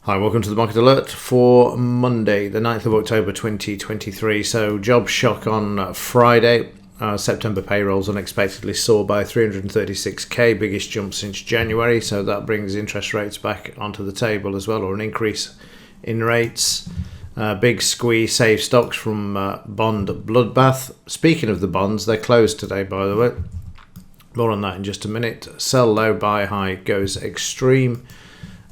Hi, welcome to the Market Alert for Monday, the 9th of October 2023. So, job shock on Friday. September payrolls unexpectedly soar by 336k, biggest jump since January. So that brings interest rates back onto the table as well, or an increase in rates. Big squeeze saves stocks from bond bloodbath. Speaking of the bonds, they're closed today, by the way. More on that in just a minute. Sell low, buy high goes extreme.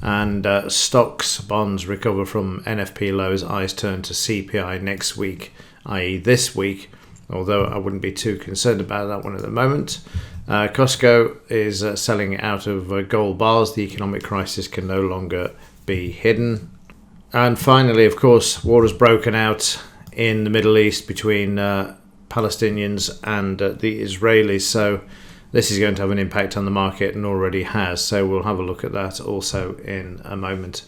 And stocks, bonds recover from NFP lows, eyes turn to CPI next week, i.e. this week, although I wouldn't be too concerned about that one at the moment. Costco is selling out of gold bars. The economic crisis can no longer be hidden. And finally, of course, war has broken out in the Middle East between Palestinians and the Israelis. So this is going to have an impact on the market and already has. So we'll have a look at that also in a moment.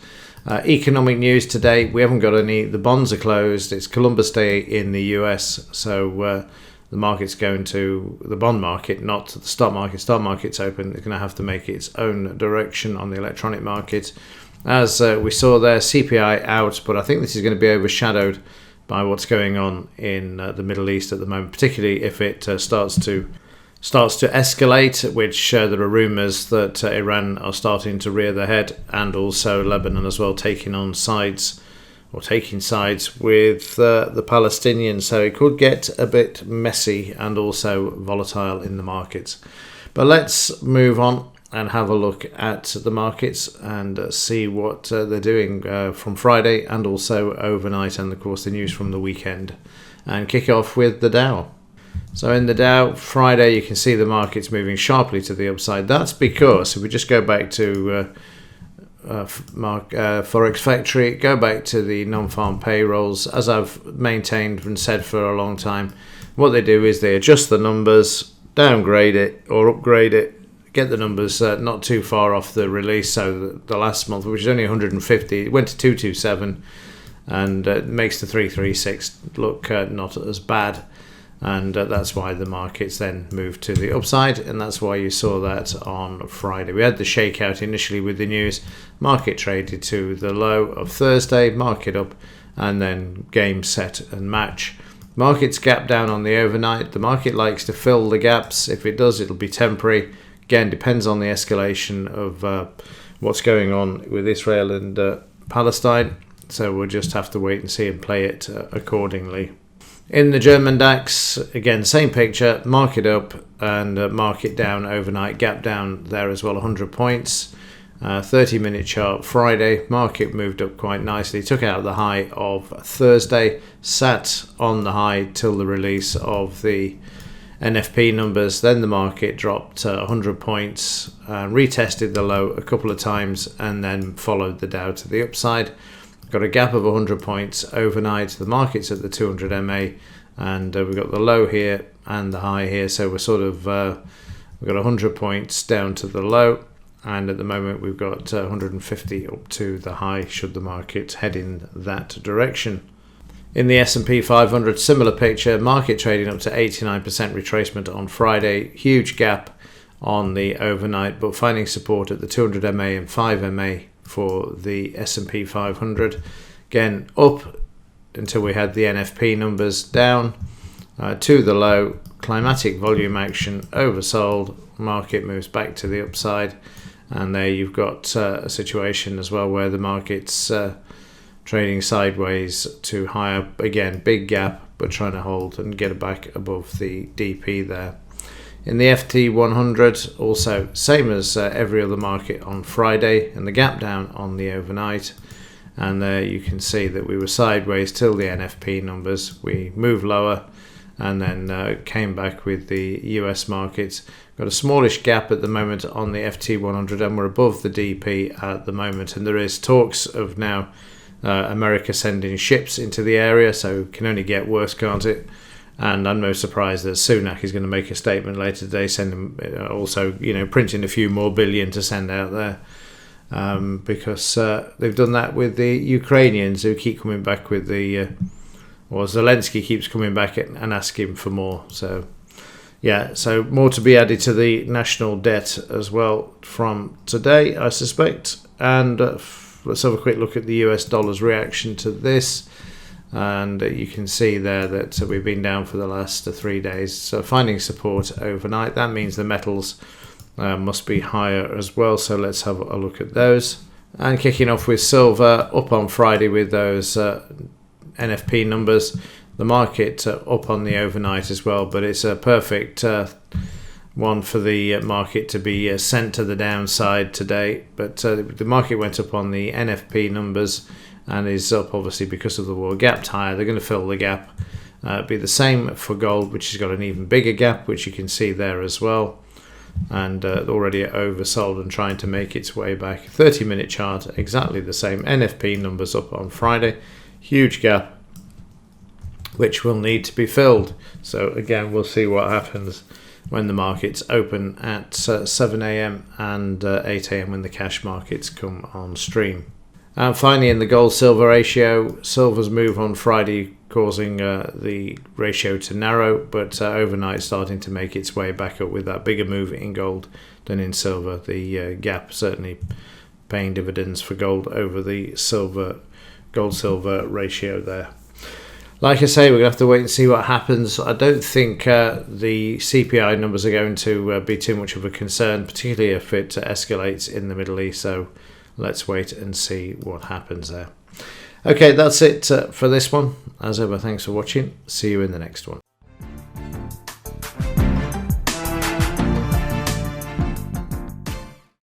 Economic news today. We haven't got any. The bonds are closed. It's Columbus Day in the US. So the market's going to the bond market, not the stock market. Stock market's open. It's going to have to make its own direction on the electronic market. As we saw there, CPI out. But I think this is going to be overshadowed by what's going on in the Middle East at the moment, particularly if it starts to escalate, which there are rumours that Iran are starting to rear their head, and also Lebanon as well taking sides with the Palestinians. So it could get a bit messy and also volatile in the markets. But let's move on and have a look at the markets and see what they're doing from Friday and also overnight, and of course the news from the weekend. And kick off with the Dow. So in the Dow, Friday, you can see the market's moving sharply to the upside. That's because if we just go back to Forex Factory, go back to the non-farm payrolls, as I've maintained and said for a long time, what they do is they adjust the numbers, downgrade it or upgrade it, get the numbers not too far off the release. So the last month, which is only 150, it went to 227 and makes the 336 look not as bad. And that's why the markets then moved to the upside, and that's why you saw that on Friday. We had the shakeout initially with the news. Market traded to the low of Thursday, market up, and then game, set and match. Markets gap down on the overnight. The market likes to fill the gaps. If it does, it'll be temporary. Again, depends on the escalation of what's going on with Israel and Palestine. So we'll just have to wait and see and play it accordingly. In the German DAX, again, same picture, market up and market down overnight, gap down there as well, 100 points. 30-minute chart Friday, market moved up quite nicely, took out the high of Thursday, sat on the high till the release of the NFP numbers. Then the market dropped 100 points, retested the low a couple of times, and then followed the Dow to the upside. Got a gap of 100 points overnight. The market's at the 200 MA, and we've got the low here and the high here. So we're sort of we've got 100 points down to the low, and at the moment we've got 150 up to the high. Should the market head in that direction. In the S&P 500, similar picture. Market trading up to 89% retracement on Friday. Huge gap on the overnight, but finding support at the 200 MA and 5 MA. For the S&P 500, again up until we had the NFP numbers, down to the low, climatic volume action, oversold, market moves back to the upside, and there you've got a situation as well where the market's trading sideways to higher, again big gap, but trying to hold and get it back above the DP there. In the FT100, also same as every other market on Friday, and the gap down on the overnight. And there you can see that we were sideways till the NFP numbers. We moved lower and then came back with the US markets. Got a smallish gap at the moment on the FT100, and we're above the DP at the moment. And there is talks of now America sending ships into the area, so it can only get worse, can't it? And I'm no surprise that Sunak is going to make a statement later today, also printing a few more billion to send out there, because they've done that with the Ukrainians who keep coming back with Zelensky keeps coming back and asking for more. So more to be added to the national debt as well from today, I suspect. And let's have a quick look at the US dollar's reaction to this. And you can see there that we've been down for the last 3 days, so finding support overnight. That means the metals must be higher as well, so let's have a look at those. And kicking off with silver, up on Friday with those NFP numbers. The market up on the overnight as well, but it's a perfect one for the market to be sent to the downside today. But the market went up on the NFP numbers and is up obviously because of the war. Gapped higher, they're going to fill the gap. Be the same for gold, which has got an even bigger gap, which you can see there as well. And already oversold and trying to make its way back. 30-minute chart, exactly the same. NFP numbers up on Friday. Huge gap, which will need to be filled. So again, we'll see what happens when the markets open at 7 a.m. and 8 a.m. when the cash markets come on stream. And finally, in the gold-silver ratio, silver's move on Friday causing the ratio to narrow, but overnight starting to make its way back up with that bigger move in gold than in silver. The gap certainly paying dividends for gold over the gold-silver ratio there. Like I say, we're going to have to wait and see what happens. I don't think the CPI numbers are going to be too much of a concern, particularly if it escalates in the Middle East. So let's wait and see what happens there. Okay, that's it for this one. As ever, thanks for watching. See you in the next one.